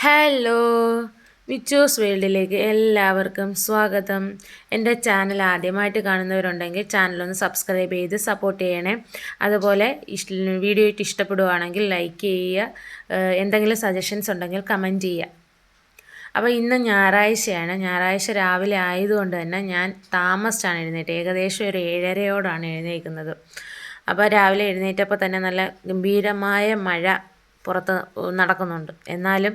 Hello, വിച്ചൂസ് വേൾഡിലേക്ക് എല്ലാവർക്കും സ്വാഗതം. എൻ്റെ ചാനൽ ആദ്യമായിട്ട് കാണുന്നവരുണ്ടെങ്കിൽ ചാനലൊന്ന് സബ്സ്ക്രൈബ് ചെയ്ത് സപ്പോർട്ട് ചെയ്യണേ. അതുപോലെ വീഡിയോ ഇഷ്ടപ്പെടുകയാണെങ്കിൽ ലൈക്ക് ചെയ്യുക, എന്തെങ്കിലും സജഷൻസ് ഉണ്ടെങ്കിൽ കമൻറ്റ് ചെയ്യുക. അപ്പോൾ ഇന്ന് ഞായറാഴ്ചയാണ്. ഞായറാഴ്ച രാവിലെ ആയതുകൊണ്ട് തന്നെ ഞാൻ താമസിച്ചാണ് എഴുന്നേറ്റ്. ഏകദേശം ഒരു 7:30 എഴുന്നേൽക്കുന്നത്. അപ്പോൾ രാവിലെ എഴുന്നേറ്റപ്പോൾ തന്നെ നല്ല ഗംഭീരമായ മഴ പുറത്ത് നടക്കുന്നുണ്ട്. എന്നാലും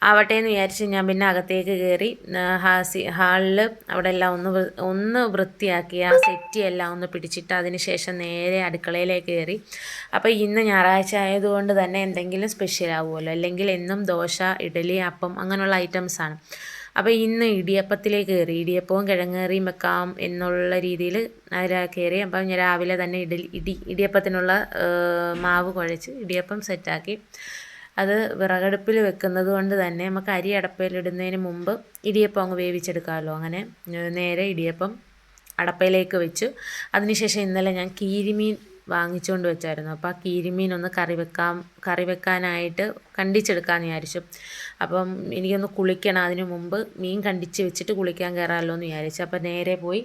ആവട്ടെ എന്ന് വിചാരിച്ച് ഞാൻ പിന്നെ അകത്തേക്ക് കയറി ഹാളിൽ അവിടെ എല്ലാം ഒന്ന് വൃത്തിയാക്കി ആ സെറ്റി എല്ലാം ഒന്ന് പിടിച്ചിട്ട് അതിന് ശേഷം നേരെ അടുക്കളയിലേക്ക് കയറി. അപ്പോൾ ഇന്ന് ഞായറാഴ്ച ആയതുകൊണ്ട് തന്നെ എന്തെങ്കിലും സ്പെഷ്യൽ ആവുമല്ലോ, അല്ലെങ്കിൽ എന്നും ദോശ, ഇഡലി, അപ്പം അങ്ങനെയുള്ള ഐറ്റംസാണ്. അപ്പോൾ ഇന്ന് ഇടിയപ്പത്തിലേക്ക് കയറി. ഇടിയപ്പവും കിഴങ്ങേറിയും വെക്കാം എന്നുള്ള രീതിയിൽ കയറി. അപ്പം ഞാൻ രാവിലെ തന്നെ ഇടിയപ്പത്തിനുള്ള മാവ് കുഴച്ച് ഇടിയപ്പം സെറ്റാക്കി. അത് വിറകടുപ്പിൽ വെക്കുന്നത് കൊണ്ട് തന്നെ നമുക്ക് അരി അടപ്പയിലിടുന്നതിന് മുമ്പ് ഇടിയപ്പം അങ്ങ് വേവിച്ചെടുക്കാമല്ലോ. അങ്ങനെ നേരെ ഇടിയപ്പം അടപ്പയിലേക്ക് വെച്ചു. അതിനുശേഷം ഇന്നലെ ഞാൻ കീരിമീൻ വാങ്ങിച്ചുകൊണ്ട് വെച്ചായിരുന്നു. അപ്പോൾ ആ കീരിമീൻ ഒന്ന് കറി വെക്കാനായിട്ട് കണ്ടിച്ചെടുക്കാമെന്ന് വിചാരിച്ചു. അപ്പം എനിക്കൊന്ന് കുളിക്കണം, അതിന് മുമ്പ് മീൻ കണ്ടിച്ച് വെച്ചിട്ട് കുളിക്കാൻ കയറാമല്ലോ എന്ന് വിചാരിച്ചു. അപ്പോൾ നേരെ പോയി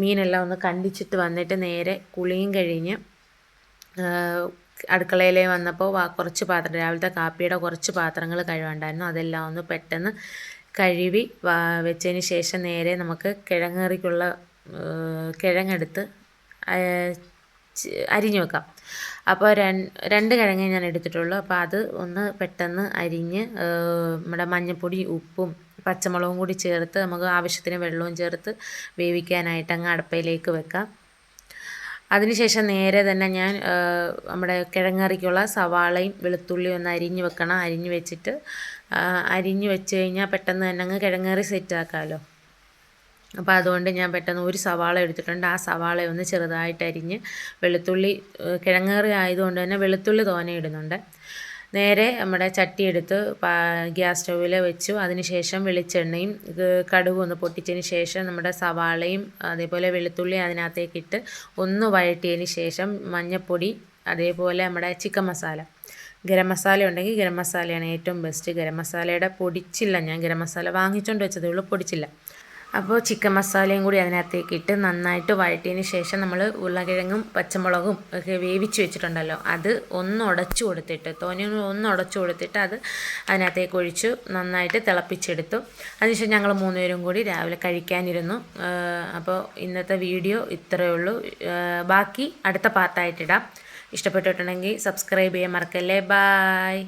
മീനെല്ലാം ഒന്ന് കണ്ടിച്ചിട്ട് വന്നിട്ട് നേരെ കുളിയും കഴിഞ്ഞ് അടുക്കളയിൽ വന്നപ്പോൾ കുറച്ച് പാത്രം, രാവിലത്തെ കാപ്പിയുടെ കുറച്ച് പാത്രങ്ങൾ കഴുകാനുണ്ടായിരുന്നു. അതെല്ലാം ഒന്ന് പെട്ടെന്ന് കഴുകി വെച്ചതിന് ശേഷം നേരെ നമുക്ക് കിഴങ്ങറിക്കുള്ള കിഴങ്ങെടുത്ത് അരിഞ്ഞു വെക്കാം. അപ്പോൾ രണ്ട് കിഴങ്ങേ ഞാൻ എടുത്തിട്ടുള്ളൂ. അപ്പോൾ അത് ഒന്ന് പെട്ടെന്ന് അരിഞ്ഞ് നമ്മുടെ മഞ്ഞൾപ്പൊടി, ഉപ്പും പച്ചമുളകും കൂടി ചേർത്ത് നമുക്ക് ആവശ്യത്തിന് വെള്ളവും ചേർത്ത് വേവിക്കാനായിട്ട് അങ്ങ് അടുപ്പയിലേക്ക് വെക്കാം. അതിനുശേഷം നേരെ തന്നെ ഞാൻ നമ്മുടെ കിഴങ്ങറിക്കുള്ള സവാളയും വെളുത്തുള്ളിയും ഒന്ന് അരിഞ്ഞ് വെക്കണം. അരിഞ്ഞ് വെച്ചിട്ട് അരിഞ്ഞ് വെച്ച് കഴിഞ്ഞാൽ പെട്ടെന്ന് തന്നെ അങ്ങ് കിഴങ്ങറി സെറ്റാക്കാമല്ലോ. അപ്പോൾ അതുകൊണ്ട് ഞാൻ പെട്ടെന്ന് ഒരു സവാള എടുത്തിട്ടുണ്ട്. ആ സവാള ഒന്ന് ചെറുതായിട്ട് അരിഞ്ഞ് വെളുത്തുള്ളി, കിഴങ്ങറി ആയതുകൊണ്ട് തന്നെ വെളുത്തുള്ളി തോനെ ഇടുന്നുണ്ട്. നേരെ നമ്മുടെ ചട്ടി എടുത്ത് ഗ്യാസ് സ്റ്റൗവിൽ വെച്ചു. അതിനുശേഷം വെളിച്ചെണ്ണയും കടുകും ഒന്ന് പൊട്ടിച്ചതിന് ശേഷം നമ്മുടെ സവാളയും അതേപോലെ വെളുത്തുള്ളി അതിനകത്തേക്കിട്ട് ഒന്ന് വഴറ്റിയതിന് ശേഷം മഞ്ഞൾപ്പൊടി, അതേപോലെ നമ്മുടെ ചിക്കൻ മസാല, ഗരം മസാല ഉണ്ടെങ്കിൽ ഗരം മസാലയാണ് ഏറ്റവും ബെസ്റ്റ്. ഗരം മസാലയുടെ പൊടിച്ചില്ല, ഞാൻ ഗരം മസാല വാങ്ങിച്ചുകൊണ്ട് വെച്ചതേ ഉള്ളൂ, പൊടിച്ചില്ല. അപ്പോൾ ചിക്കൻ മസാലയും കൂടി അതിനകത്തേക്ക് ഇട്ട് നന്നായിട്ട് വഴറ്റിയതിന് ശേഷം നമ്മൾ ഉരുളക്കിഴങ്ങും പച്ചമുളകും ഒക്കെ വേവിച്ച് വെച്ചിട്ടുണ്ടല്ലോ, അത് ഒന്ന് ഉടച്ചു കൊടുത്തിട്ട് ഒന്ന് ഉടച്ചു കൊടുത്തിട്ട് അത് അതിനകത്തേക്ക് ഒഴിച്ചു നന്നായിട്ട് തിളപ്പിച്ചെടുത്തു. അതിനുശേഷം ഞങ്ങൾ 3 പേരും കൂടി രാവിലെ കഴിക്കാനിരുന്നു. അപ്പോൾ ഇന്നത്തെ വീഡിയോ ഇത്രയേ ഉള്ളൂ. ബാക്കി അടുത്ത പാർട്ടായിട്ടിടാം. ഇഷ്ടപ്പെട്ടിട്ടുണ്ടെങ്കിൽ സബ്സ്ക്രൈബ് ചെയ്യാൻ മറക്കല്ലേ. ബായ്.